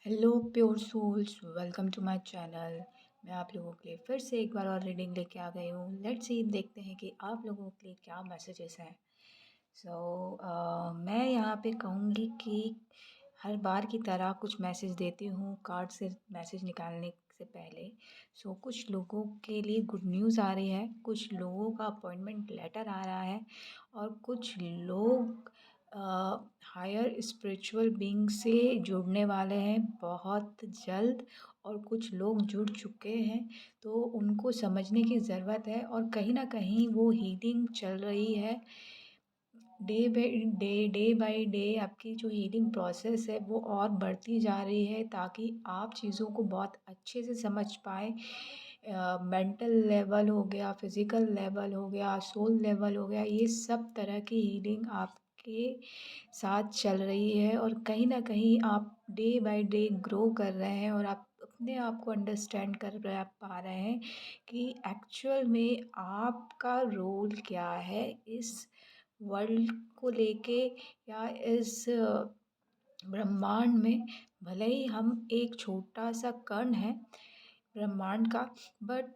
Hello pure souls, welcome to my channel. मैं आप लोगों के लिए फिर से एक बार और रीडिंग लेके आ गई हूँ। लेट्स सी, देखते हैं कि आप लोगों के लिए क्या मैसेजेस हैं। मैं यहाँ पे कहूँगी कि हर बार की तरह कुछ मैसेज देती हूँ कार्ड से मैसेज निकालने से पहले। कुछ लोगों के लिए गुड न्यूज़ आ रही है, कुछ लोगों का अपॉइंटमेंट लेटर आ रहा है और कुछ लोग हायर स्पिरिचुअल बीइंग से जुड़ने वाले हैं बहुत जल्द, और कुछ लोग जुड़ चुके हैं तो उनको समझने की ज़रूरत है। और कहीं ना कहीं वो हीलिंग चल रही है। डे बाय डे आपकी जो हीलिंग प्रोसेस है वो और बढ़ती जा रही है, ताकि आप चीज़ों को बहुत अच्छे से समझ पाएँ। मेंटल लेवल हो गया, फिज़िकल लेवल हो गया, सोल लेवल हो गया, ये सब तरह की हीलिंग आपके साथ चल रही है। और कहीं न कहीं आप डे बाय डे ग्रो कर रहे हैं और आप अपने आप को अंडरस्टैंड कर पा रहे हैं कि एक्चुअल में आपका रोल क्या है इस वर्ल्ड को लेके, या इस ब्रह्मांड में। भले ही हम एक छोटा सा कण है ब्रह्मांड का, बट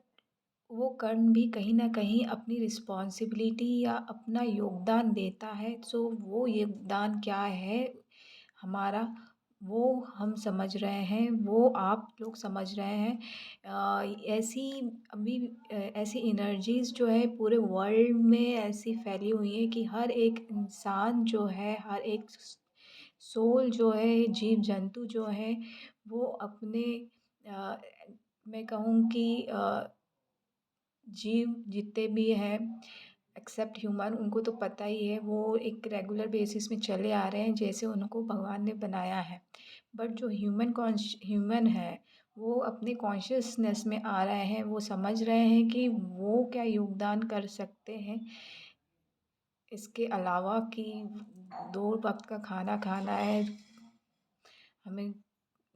वो कण भी कहीं न कहीं अपनी रिस्पॉन्सिबिलिटी या अपना योगदान देता है। वो योगदान क्या है हमारा, वो हम समझ रहे हैं, वो आप लोग समझ रहे हैं। ऐसी अभी ऐसी एनर्जीज़ जो है पूरे वर्ल्ड में ऐसी फैली हुई हैं कि हर एक इंसान जो है, हर एक सोल जो है, जीव जंतु जो है, वो अपने अ, मैं कहूँ कि जीव जितने भी हैं एक्सेप्ट ह्यूमन, उनको तो पता ही है, वो एक रेगुलर बेसिस में चले आ रहे हैं जैसे उनको भगवान ने बनाया है। बट जो ह्यूमन है, वो अपने कॉन्शियसनेस में आ रहे हैं, वो समझ रहे हैं कि वो क्या योगदान कर सकते हैं इसके अलावा कि 2 वक़्त का खाना खाना है, हमें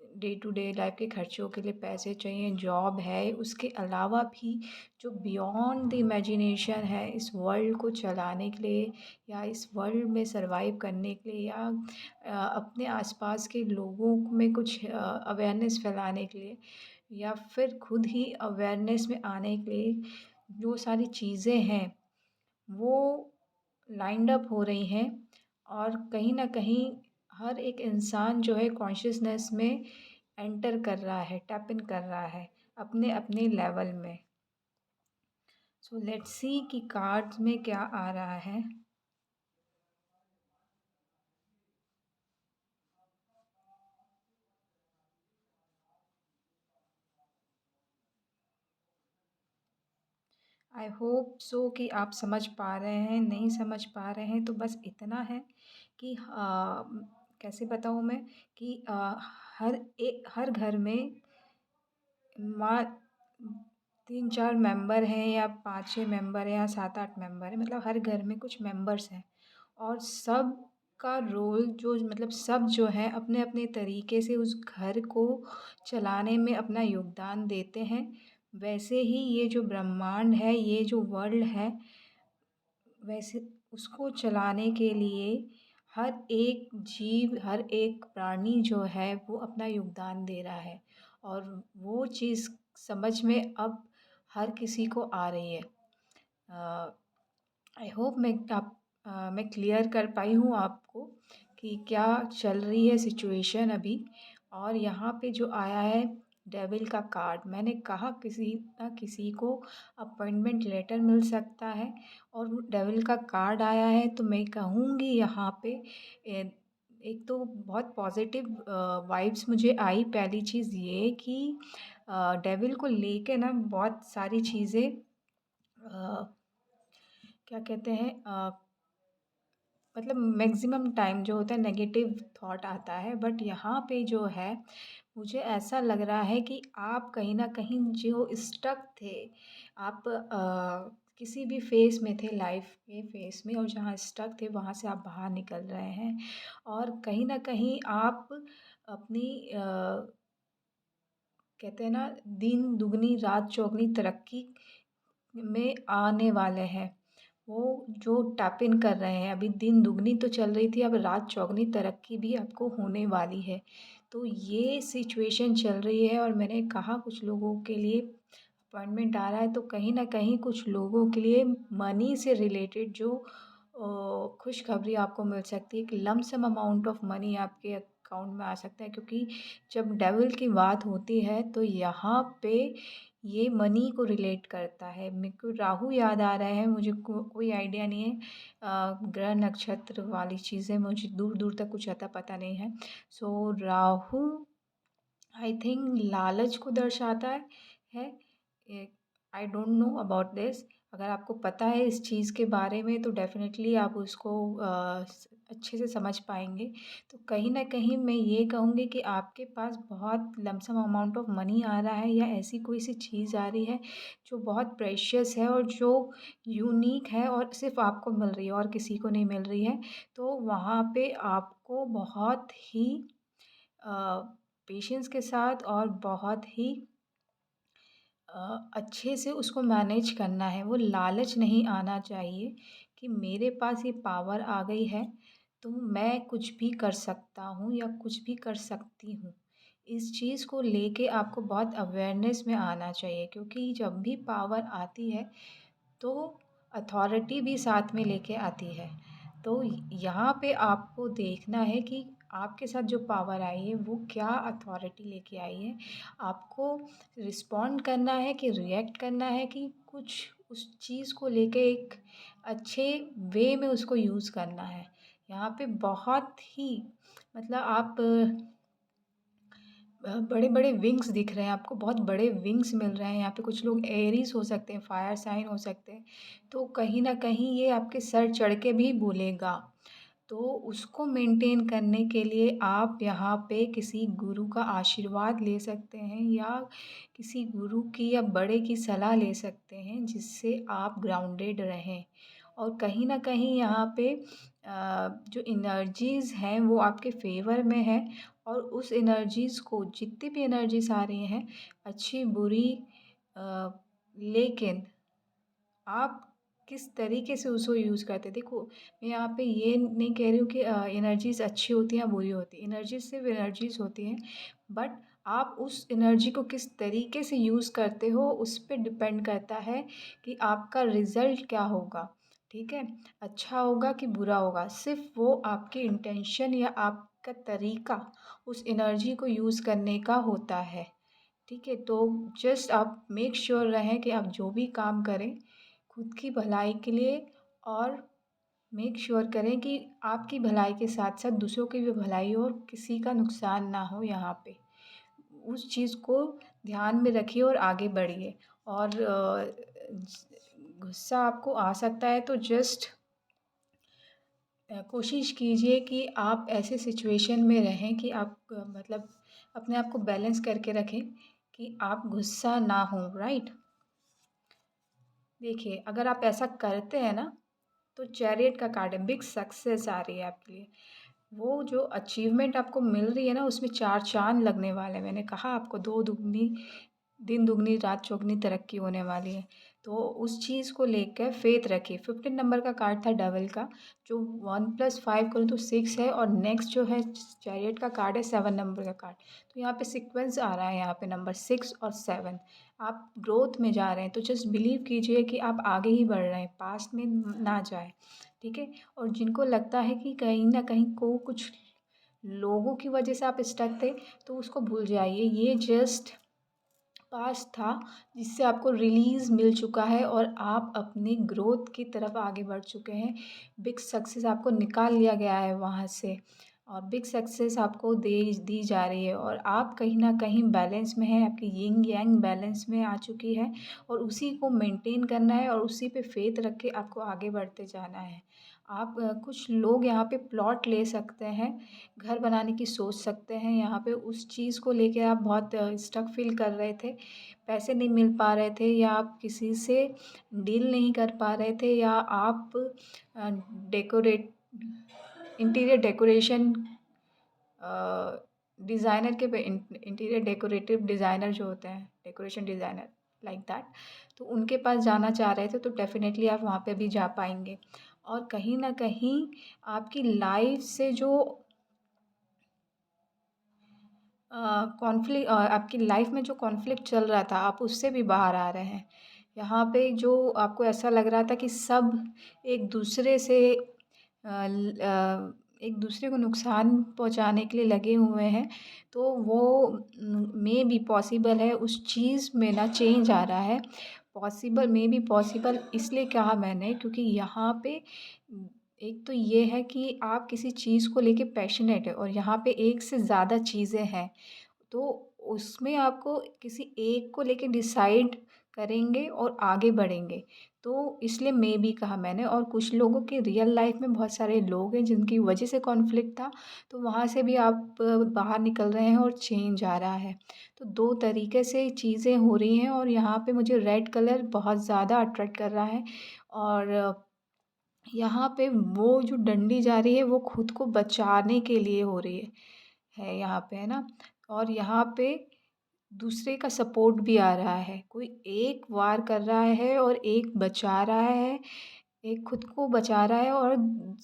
डे टू डे लाइफ के खर्चों के लिए पैसे चाहिए, जॉब है, उसके अलावा भी जो बियॉन्ड द इमेजिनेशन है इस वर्ल्ड को चलाने के लिए, या इस वर्ल्ड में सरवाइव करने के लिए, या अपने आसपास के लोगों में कुछ अवेयरनेस फैलाने के लिए, या फिर खुद ही अवेयरनेस में आने के लिए, जो सारी चीज़ें हैं वो लाइंड अप हो रही हैं। और कहीं न कहीं हर एक इंसान जो है कॉन्शियसनेस में एंटर कर रहा है, टैप इन कर रहा है अपने-अपने लेवल में। लेट्स सी कि कार्ड्स में क्या आ रहा है। आई होप सो कि आप समझ पा रहे हैं। नहीं समझ पा रहे हैं तो बस इतना है कि कैसे बताऊँ मैं कि हर घर में मा 3-4 मेंबर हैं, या 5-6 मेंबर हैं, या 7-8 मेंबर हैं, मतलब हर घर में कुछ मेंबर्स हैं। और सब का रोल जो मतलब सब जो है अपने-अपने तरीके से उस घर को चलाने में अपना योगदान देते हैं। वैसे ही ये जो ब्रह्मांड है, ये जो वर्ल्ड है, वैसे उसको चलाने के लिए हर एक जीव, हर एक प्राणी जो है वो अपना योगदान दे रहा है। और वो चीज़ समझ में अब हर किसी को आ रही है। आई होप मैं क्लियर कर पाई हूँ आपको कि क्या चल रही है सिचुएशन अभी। और यहाँ पे जो आया है डेविल का कार्ड, मैंने कहा किसी ना किसी को अपॉइंटमेंट लेटर मिल सकता है, और वो डेविल का कार्ड आया है तो मैं कहूँगी यहाँ पे ए, एक तो बहुत पॉजिटिव वाइब्स मुझे आई। पहली चीज़ ये कि डेविल को लेके ना बहुत सारी चीज़ें क्या कहते हैं, मतलब मैक्सिमम टाइम जो होता है नेगेटिव थॉट आता है। बट यहाँ पे जो है मुझे ऐसा लग रहा है कि आप कहीं न कहीं जो स्टक थे, आप किसी भी फ़ेज़ में थे लाइफ़ के फ़ेज़ में, और जहाँ स्टक थे वहाँ से आप बाहर निकल रहे हैं। और कहीं न कहीं आप अपनी कहते हैं ना, दिन दुगनी रात चौगुनी तरक्की में आने वाले हैं। वो जो टैप इन कर रहे हैं, अभी दिन दुगनी तो चल रही थी, अब रात चौगुनी तरक्की भी आपको होने वाली है। तो ये सिचुएशन चल रही है और मैंने कहा कुछ लोगों के लिए अपॉइंटमेंट आ रहा है, तो कहीं न कहीं कुछ लोगों के लिए मनी से रिलेटेड जो खुशखबरी आपको मिल सकती है, एक lump sum amount of money आपके अकाउंट में आ सकता है, क्योंकि जब डेविल की बात होती है तो यहाँ पे ये मनी को रिलेट करता है। मेरे को राहु याद आ रहा है, मुझे कोई आइडिया नहीं है। ग्रह नक्षत्र वाली चीज़ें मुझे दूर-दूर तक कुछ अता पता नहीं है। सो राहु आई थिंक लालच को दर्शाता है। I don't know about this. अगर आपको पता है इस चीज़ के बारे में तो डेफ़िनेटली आप उसको अच्छे से समझ पाएँगे। तो कहीं न कहीं मैं ये कहूँगी कि आपके पास बहुत लमसम अमाउंट ऑफ मनी आ रहा है या ऐसी कोई-सी चीज़ आ रही है जो बहुत प्रेशियस है और जो यूनिक है और सिर्फ़ आपको मिल रही है और किसी को नहीं मिल रही है। तो वहाँ पे आपको बहुत ही अ, पेशेंस के साथ और बहुत ही अच्छे से उसको मैनेज करना है। वो लालच नहीं आना चाहिए कि मेरे पास ये पावर आ गई है, तो मैं कुछ भी कर सकता हूँ या कुछ भी कर सकती हूँ। इस चीज़ को लेके आपको बहुत अवेयरनेस में आना चाहिए, क्योंकि जब भी पावर आती है तो अथॉरिटी भी साथ में लेके आती है। तो यहाँ पे आपको देखना है कि आपके साथ जो पावर आई है वो क्या अथॉरिटी लेके आई है। आपको रिस्पॉन्ड करना है कि रिएक्ट करना है कि कुछ उस चीज़ को लेके एक अच्छे वे में उसको यूज़ करना है। यहाँ पे बहुत ही मतलब आप बड़े-बड़े विंग्स दिख रहे हैं आपको, बहुत बड़े विंग्स मिल रहे हैं। यहाँ पे कुछ लोग एरीज़ हो सकते हैं, फायर साइन हो सकते हैं। तो कहीं न कहीं ये आपके सर चढ़ के भी बोलेगा। तो उसको मेंटेन करने के लिए आप यहाँ पे किसी गुरु का आशीर्वाद ले सकते हैं या किसी गुरु की या बड़े की सलाह ले सकते हैं, जिससे आप ग्राउंडेड रहें। और कहीं न कहीं यहाँ पे जो एनर्जीज़ हैं वो आपके फ़ेवर में है और उस एनर्जीज़ को जितनी भी एनर्जीज़ आ रही हैं, अच्छी बुरी अ, लेकिन आप किस तरीके से उसको यूज़ करते हैं। देखो, मैं यहाँ पे ये नहीं कह रही हूँ कि एनर्जीज़ अच्छी होती हैं या बुरी होती हैं। एनर्जीज़ सिर्फ़ एनर्जीज़ होती हैं, बट आप उस एनर्जी को किस तरीके से यूज़ करते हो, उस पे डिपेंड करता है कि आपका रिज़ल्ट क्या होगा, ठीक है? अच्छा होगा कि बुरा होगा, सिर्फ़ वो आपकी इंटेंशन या आपका तरीका उस एनर्जी को यूज़ करने का होता है, ठीक है? तो जस्ट आप मेक श्योर रहें कि आप जो भी काम करें खुद की भलाई के लिए और मेक श्योर करें कि आपकी भलाई के साथ-साथ दूसरों की भी भलाई हो और किसी का नुकसान ना हो यहाँ पे। उस चीज़ को ध्यान में रखिए और आगे बढ़िए। और गुस्सा आपको आ सकता है तो जस्ट कोशिश कीजिए कि आप ऐसे सिचुएशन में रहें कि आप मतलब अपने आप को बैलेंस करके रखें कि आप गुस्सा ना हो, राइट? देखिए, अगर आप ऐसा करते हैं ना, तो चैरियट का कार्ड है, बिग सक्सेस आ रही है आपके लिए। वो जो अचीवमेंट आपको मिल रही है ना, उसमें 4 चाँद लगने वाले हैं। मैंने कहा आपको 2 दुगनी दिन दुगनी रात चौगुनी तरक्की होने वाली है। तो उस चीज़ को लेकर फ़ेथ रखिए। 15 नंबर का कार्ड था डेविल का, जो 1 + 5 करूँ तो 6 है और नेक्स्ट जो है चैरियट का कार्ड है 7 नंबर का कार्ड। तो यहाँ पे सीक्वेंस आ रहा है यहाँ पे नंबर 6 और 7। आप ग्रोथ में जा रहे हैं, तो जस्ट बिलीव कीजिए कि आप आगे ही बढ़ रहे हैं, पास्ट में ना जाएँ, ठीक है? और जिनको लगता है कि कहीं न कहीं को कुछ लोगों की वजह से आप स्टक थे, तो उसको भूल जाइए। ये जस्ट पास्ट था जिससे आपको रिलीज़ मिल चुका है और आप अपनी ग्रोथ की तरफ आगे बढ़ चुके हैं। बिग सक्सेस आपको निकाल लिया गया है वहाँ से और बिग सक्सेस आपको दे दी जा रही है और आप कहीं न कहीं बैलेंस में हैं, आपकी यिंग यांग बैलेंस में आ चुकी है और उसी को मेंटेन करना है और उसी पे फ़ेथ रख के आपको आगे बढ़ते जाना है। आप कुछ लोग यहाँ पे प्लॉट ले सकते हैं, घर बनाने की सोच सकते हैं, यहाँ पे उस चीज़ को लेके आप बहुत स्टक फ़ील कर रहे थे, पैसे नहीं मिल पा रहे थे या आप किसी से डील नहीं कर पा रहे थे या आप डेकोरेट इंटीरियर डेकोरेशन डिज़ाइनर के पे इंटीरियर डेकोरेटिव डिज़ाइनर जो होते हैं, डेकोरेशन डिज़ाइनर लाइक दैट, तो उनके पास जाना चाह रहे थे तो डेफ़िनेटली आप वहाँ पे भी जा पाएँगे। और कहीं न कहीं आपकी लाइफ़ से जो आपकी लाइफ में जो कॉन्फ्लिक्ट चल रहा था, आप उससे भी बाहर आ रहे हैं। यहाँ पे जो आपको ऐसा लग रहा था कि सब एक दूसरे से एक दूसरे को नुकसान पहुँचाने के लिए लगे हुए हैं, तो वो मे बी पॉसिबल है उस चीज़ में ना चेंज आ रहा है। पॉसिबल मे बी पॉसिबल इसलिए कहा मैंने क्योंकि यहाँ पे एक तो ये है कि आप किसी चीज़ को लेके पैशनेट है और यहाँ पे एक से ज़्यादा चीज़ें हैं। तो उसमें आपको किसी एक को लेके डिसाइड करेंगे और आगे बढ़ेंगे। तो इसलिए मे बी कहा मैंने और कुछ लोगों के रियल लाइफ़ में बहुत सारे लोग हैं जिनकी वजह से कॉन्फ्लिक्ट था, तो वहाँ से भी आप बाहर निकल रहे हैं और चेंज आ रहा है। तो 2 तरीके से चीज़ें हो रही हैं और यहाँ पे मुझे रेड कलर बहुत ज़्यादा अट्रैक्ट कर रहा है और यहाँ पे वो जो डंडी जा रही है वो खुद को बचाने के लिए हो रही है यहाँ पे, है ना? और यहाँ पे दूसरे का सपोर्ट भी आ रहा है। कोई एक वार कर रहा है और एक बचा रहा है, एक खुद को बचा रहा है और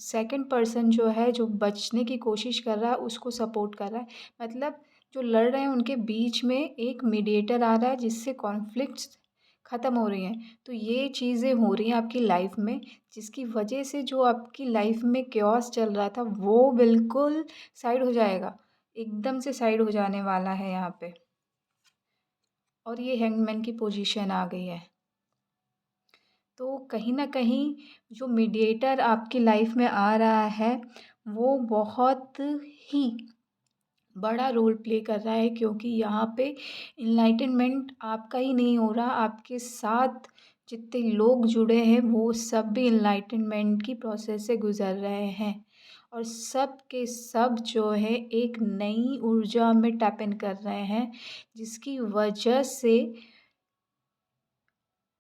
सेकंड पर्सन जो है, जो बचने की कोशिश कर रहा है, उसको सपोर्ट कर रहा है। मतलब जो लड़ रहे हैं उनके बीच में एक मीडिएटर आ रहा है जिससे कॉन्फ्लिक्ट्स ख़त्म हो रही हैं। तो ये चीज़ें हो रही हैं आपकी लाइफ़ में, जिसकी वजह से जो आपकी लाइफ़ में chaos चल रहा था, वो बिल्कुल साइड हो जाएगा। एकदम से साइड हो जाने वाला है यहाँ पे। और ये हैंगमैन की पोजीशन आ गई है। तो कहीं न कहीं जो मीडिएटर आपकी लाइफ़ में आ रहा है, वो बहुत ही बड़ा रोल प्ले कर रहा है क्योंकि यहाँ पे इनलाइटनमेंट आपका ही नहीं हो रहा, आपके साथ जितने लोग जुड़े हैं वो सब भी इनलाइटनमेंट की प्रोसेस से गुज़र रहे हैं। और सब के सब जो है एक नई ऊर्जा में टैप इन कर रहे हैं, जिसकी वजह से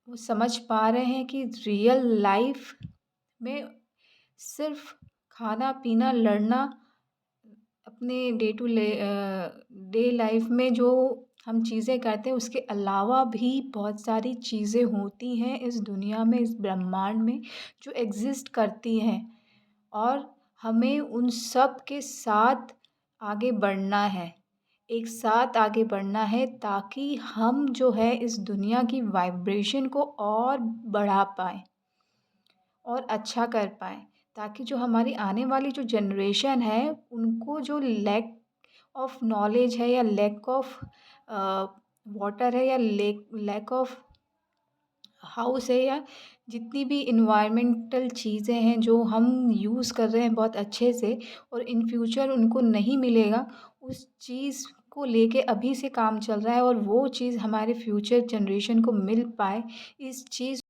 वो समझ पा रहे हैं कि रियल लाइफ़ में सिर्फ़ खाना-पीना, लड़ना अपने डे लाइफ में जो हम चीज़ें करते हैं उसके अलावा भी बहुत सारी चीज़ें होती हैं इस दुनिया में, इस ब्रह्मांड में जो एग्ज़िस्ट करती हैं और हमें उन सब के साथ आगे बढ़ना है। एक साथ आगे बढ़ना है ताकि हम जो है इस दुनिया की वाइब्रेशन को और बढ़ा पाएँ। और अच्छा कर पाएँ ताकि जो हमारी आने वाली जो जनरेशन है उनको जो लैक ऑफ नॉलेज है या लैक ऑफ वाटर है या लैक ऑफ हाउस है या जितनी भी इन्वायरमेंटल चीज़ें हैं जो हम यूज़ कर रहे हैं बहुत अच्छे से और इन फ्यूचर उनको नहीं मिलेगा, उस चीज़ को लेके अभी से काम चल रहा है और वो चीज़ हमारे फ्यूचर जनरेशन को मिल पाए, इस चीज़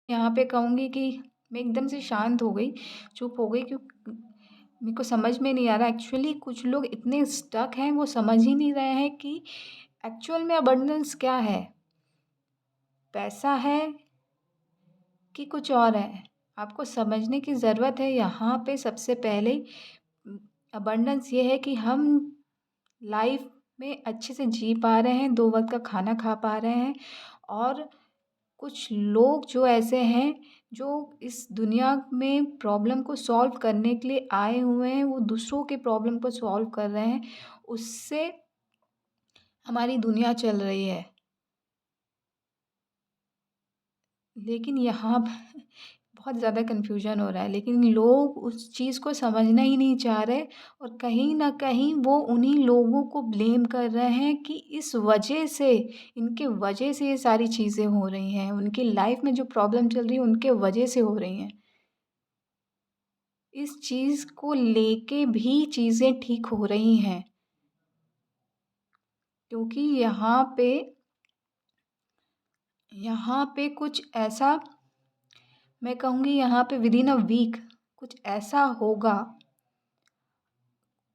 यहाँ पे कहूँगी कि मैं एकदम से शांत हो गई, चुप हो गई, मेरे को समझ में नहीं आ रहा एक्चुअली कुछ लोग इतने स्टक हैं, वो समझ ही नहीं रहे हैं कि एक्चुअल में अबंडेंस क्या है? पैसा है कि कुछ और है? आपको समझने की ज़रूरत है यहाँ पे सबसे पहले। अबंडेंस ये है कि हम लाइफ में अच्छे से जी पा रहे हैं, 2 वक़्त का खाना खा पा रहे हैं, और कुछ लोग जो ऐसे हैं, जो इस दुनिया में प्रॉब्लम को सॉल्व करने के लिए आए हुए हैं, वो दूसरों के प्रॉब्लम को सॉल्व कर रहे हैं। उससे हमारी दुनिया चल रही है। लेकिन यहाँ बहुत ज़्यादा कन्फ्यूज़न हो रहा है, लेकिन लोग उस चीज़ को समझना ही नहीं चाह रहे, और कहीं न कहीं वो उन्हीं लोगों को ब्लेम कर रहे हैं कि इस वजह से, इनके वजह से ये सारी चीज़ें हो रही हैं। उनकी लाइफ़ में जो प्रॉब्लम चल रही है, उनके वजह से हो रही हैं। इस चीज़ को लेके भी चीज़ें ठीक हो रही हैं, क्योंकि यहाँ पे कुछ ऐसा, मैं कहूँगी यहाँ पे विदिन अ वीक कुछ ऐसा होगा,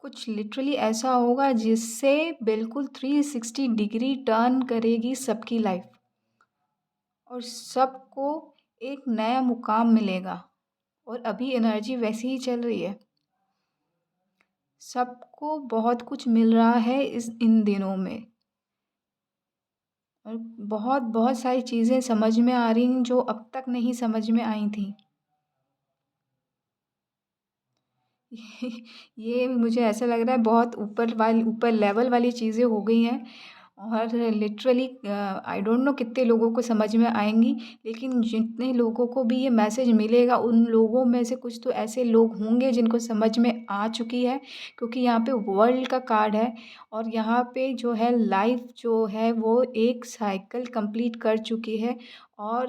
कुछ लिटरली ऐसा होगा जिससे बिल्कुल 360 डिग्री टर्न करेगी सबकी लाइफ, और सबको एक नया मुकाम मिलेगा। और अभी एनर्जी वैसी ही चल रही है, सबको बहुत कुछ मिल रहा है इन दिनों में, और बहुत बहुत सारी चीज़ें समझ में आ रही हैं जो अब तक नहीं समझ में आई थी। ये मुझे ऐसा लग रहा है बहुत ऊपर लेवल वाली चीज़ें हो गई हैं, और लिटरली आई डोंट नो कितने लोगों को समझ में आएंगी, लेकिन जितने लोगों को भी ये मैसेज मिलेगा, उन लोगों में से कुछ तो ऐसे लोग होंगे जिनको समझ में आ चुकी है, क्योंकि यहाँ पे वर्ल्ड का कार्ड है, और यहाँ पे जो है लाइफ जो है वो एक साइकिल कंप्लीट कर चुकी है, और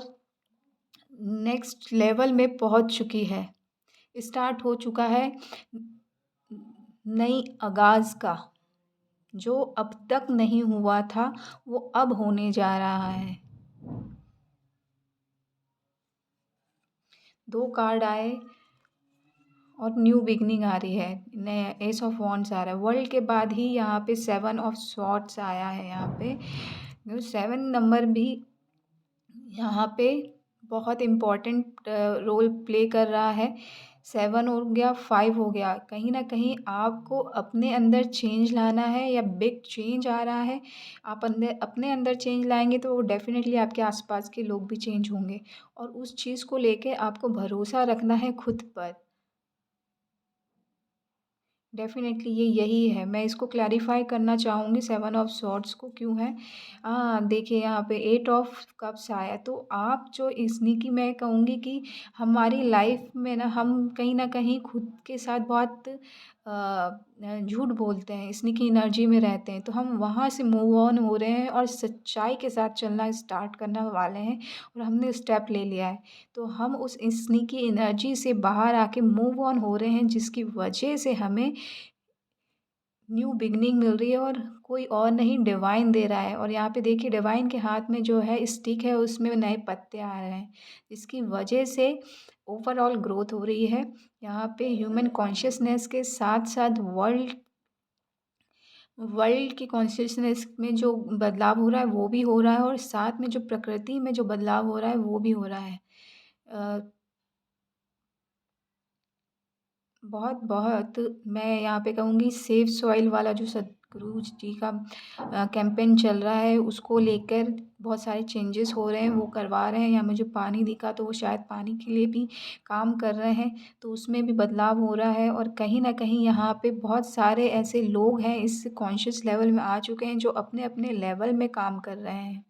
नेक्स्ट लेवल में पहुँच चुकी है। स्टार्ट हो चुका है नई आगाज़ का, जो अब तक नहीं हुआ था वो अब होने जा रहा है। 2 कार्ड आए, और न्यू बिगनिंग आ रही है, नया एस ऑफ वॉन्ड्स आ रहा है। वर्ल्ड के बाद ही यहाँ पे 7 ऑफ स्वॉर्ड्स आया है। यहाँ पे 7 नंबर भी यहाँ पे बहुत इम्पोर्टेंट रोल प्ले कर रहा है। 7 हो गया, 5 हो गया, कहीं न कहीं आपको अपने अंदर चेंज लाना है, या बिग चेंज आ रहा है। आप अपने अंदर चेंज लाएँगे तो डेफ़िनेटली आपके आस-पास के लोग भी चेंज होंगे, और उस चीज़ को लेके आपको भरोसा रखना है खुद पर। डेफ़िनेटली ये यही है। मैं इसको क्लैरिफ़ाई करना चाहूँगी 7 ऑफ सॉर्ड्स को क्यों है। देखिए यहाँ पे 8 ऑफ कप्स आया, तो आप जो स्नीकी, मैं कहूँगी कि हमारी लाइफ़ में ना हम कहीं न कहीं खुद के साथ बहुत झूठ बोलते हैं, स्नीकी एनर्जी में रहते हैं, तो हम वहाँ से मूव ऑन हो रहे हैं और सच्चाई के साथ चलना स्टार्ट करने वाले हैं, और हमने स्टेप ले लिया है। तो हम उस स्नीकी एनर्जी से बाहर आके मूव ऑन हो रहे हैं, जिसकी वजह से हमें न्यू बिगनिंग मिल रही है, और कोई और नहीं, डिवाइन दे रहा है। और यहाँ पे देखिए डिवाइन के हाथ में जो है स्टिक है, उसमें नए पत्ते आ रहे हैं, जिसकी वजह से ओवरऑल ग्रोथ हो रही है। यहाँ पे ह्यूमन कॉन्शियसनेस के साथ साथ वर्ल्ड वर्ल्ड की कॉन्शियसनेस में जो बदलाव हो रहा है वो भी हो रहा है, और साथ में जो प्रकृति में जो बदलाव हो रहा है वो भी हो रहा है। अ, बहुत बहुत मैं यहाँ पे कहूँगी सेफ सॉइल वाला जो सदगुरु जी का कैंपेन चल रहा है, उसको लेकर बहुत सारे चेंजेस हो रहे हैं, वो करवा रहे हैं। या मुझे पानी दिखा तो वो शायद पानी के लिए भी काम कर रहे हैं, तो उसमें भी बदलाव हो रहा है। और कहीं न कहीं यहाँ पे बहुत सारे ऐसे लोग हैं इस कॉन्शियस लेवल में आ चुके हैं, जो अपने अपने लेवल में काम कर रहे हैं।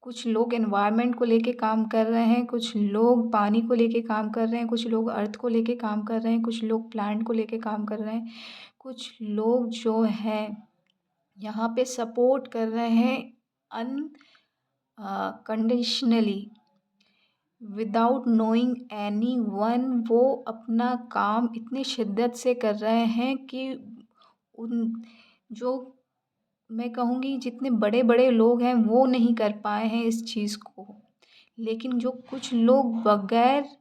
कुछ लोग एनवायरनमेंट को लेके काम कर रहे हैं, कुछ लोग पानी को लेके काम कर रहे हैं, कुछ लोग अर्थ को लेके काम कर रहे हैं, कुछ लोग प्लांट को लेके काम कर रहे हैं, कुछ लोग जो हैं यहाँ पे सपोर्ट कर रहे हैं अन कंडीशनली, विदाउट नोइंग एनीवन। वो अपना काम इतनी शिद्दत से कर रहे हैं कि उन जो मैं कहूँगी जितने बड़े-बड़े लोग हैं वो नहीं कर पाए हैं इस चीज़ को। लेकिन जो कुछ लोग बगैर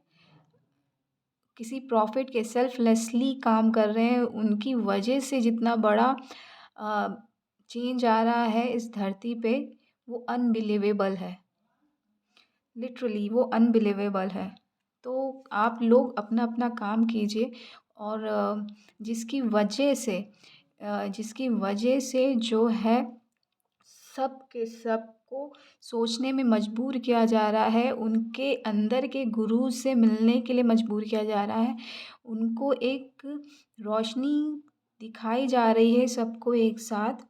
किसी प्रॉफ़िट के सेल्फ़लेसली काम कर रहे हैं, उनकी वजह से जितना बड़ा अ, चेंज आ रहा है इस धरती पे, वो अनबिलीवेबल है। लिटरली वो अनबिलीवेबल है। तो आप लोग अपना-अपना काम कीजिए और जिसकी वजह से जो है सब के सबको सोचने में मजबूर किया जा रहा है, उनके अंदर के गुरु से मिलने के लिए मजबूर किया जा रहा है। उनको एक रोशनी दिखाई जा रही है सबको एक साथ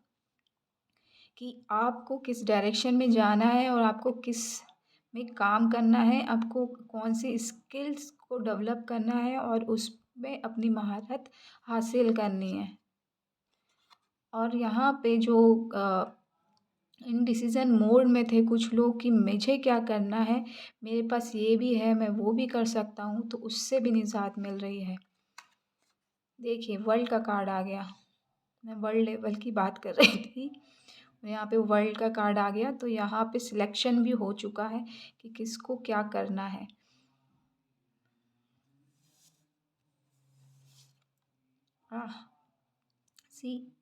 कि आपको किस डायरेक्शन में जाना है और आपको किस में काम करना है, आपको कौन-सी स्किल्स को डेवलप करना है और उसमें अपनी महारत हासिल करनी है। और यहाँ पे जो इनडिसिज़न मोड में थे कुछ लोग कि मुझे क्या करना है, मेरे पास ये भी है, मैं वो भी कर सकता हूँ, तो उससे भी निजात मिल रही है। देखिए वर्ल्ड का कार्ड आ गया। मैं वर्ल्ड लेवल की बात कर रही थी। यहाँ पे वर्ल्ड का कार्ड आ गया, तो यहाँ पे सिलेक्शन भी हो चुका है कि किसको क्या करना है। आह! सी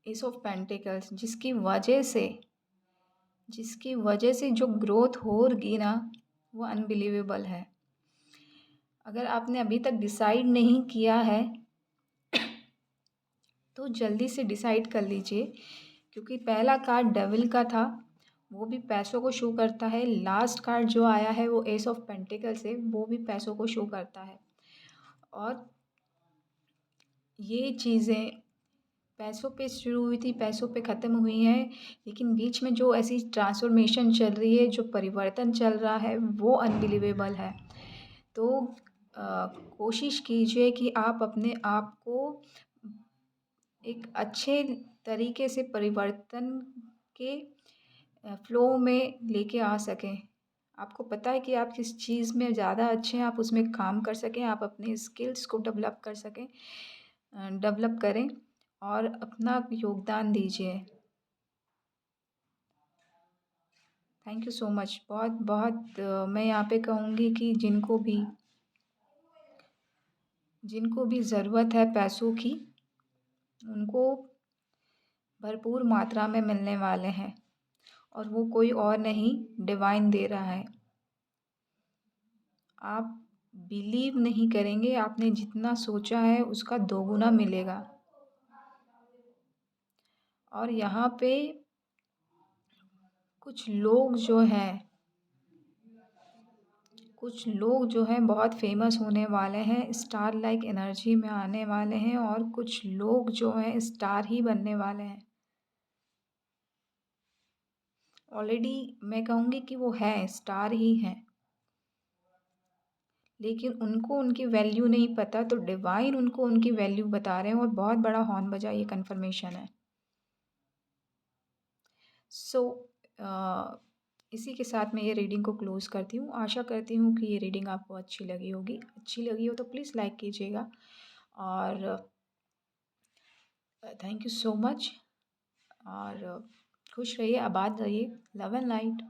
एस ऑफ पेंटिकल्स जिसकी वजह से जो ग्रोथ होगी ना, वो अनबिलीवेबल है। अगर आपने अभी तक डिसाइड नहीं किया है तो जल्दी से डिसाइड कर लीजिए, क्योंकि पहला कार्ड डेविल का था, वो भी पैसों को शो करता है। लास्ट कार्ड जो आया है वो एस ऑफ पेंटिकल्स है, वो भी पैसों को शो करता है। और ये चीज़ें पैसों पे शुरू हुई थी, पैसों पे ख़त्म हुई हैं, लेकिन बीच में जो ऐसी ट्रांसफ़ॉर्मेशन चल रही है, जो परिवर्तन चल रहा है, वो अनबिलीवेबल है। तो कोशिश कीजिए कि आप अपने आप को एक अच्छे तरीके से परिवर्तन के फ़्लो में लेके आ सकें। आपको पता है कि आप किस चीज़ में ज़्यादा अच्छे हैं, आप उसमें काम कर सकें, आप अपने स्किल्स को डेवलप कर सकें, डेवलप करें और अपना योगदान दीजिए। Thank you so much. बहुत मैं यहाँ पे कहूँगी कि जिनको भी ज़रूरत है पैसों की, उनको भरपूर मात्रा में मिलने वाले हैं और वो कोई और नहीं, डिवाइन दे रहा है। आप बिलीव नहीं करेंगे, आपने जितना सोचा है उसका दोगुना मिलेगा। और यहाँ पे कुछ लोग जो हैं बहुत फेमस होने वाले हैं, स्टार लाइक एनर्जी में आने वाले हैं और कुछ लोग जो हैं स्टार ही बनने वाले हैं। ऑलरेडी मैं कहूँगी कि वो हैं, स्टार ही हैं। लेकिन उनको उनकी वैल्यू नहीं पता, तो डिवाइन उनको उनकी वैल्यू बता रहे हैं और बहुत बड़ा हॉर्न बजा, ये कन्फर्मेशन है। सो इसी के साथ मैं ये रीडिंग को क्लोज़ करती हूँ। आशा करती हूँ कि ये रीडिंग आपको अच्छी लगी होगी। अच्छी लगी हो तो प्लीज़ लाइक कीजिएगा और थैंक यू सो मच और खुश रहिए, आबाद रहिए। Love and light.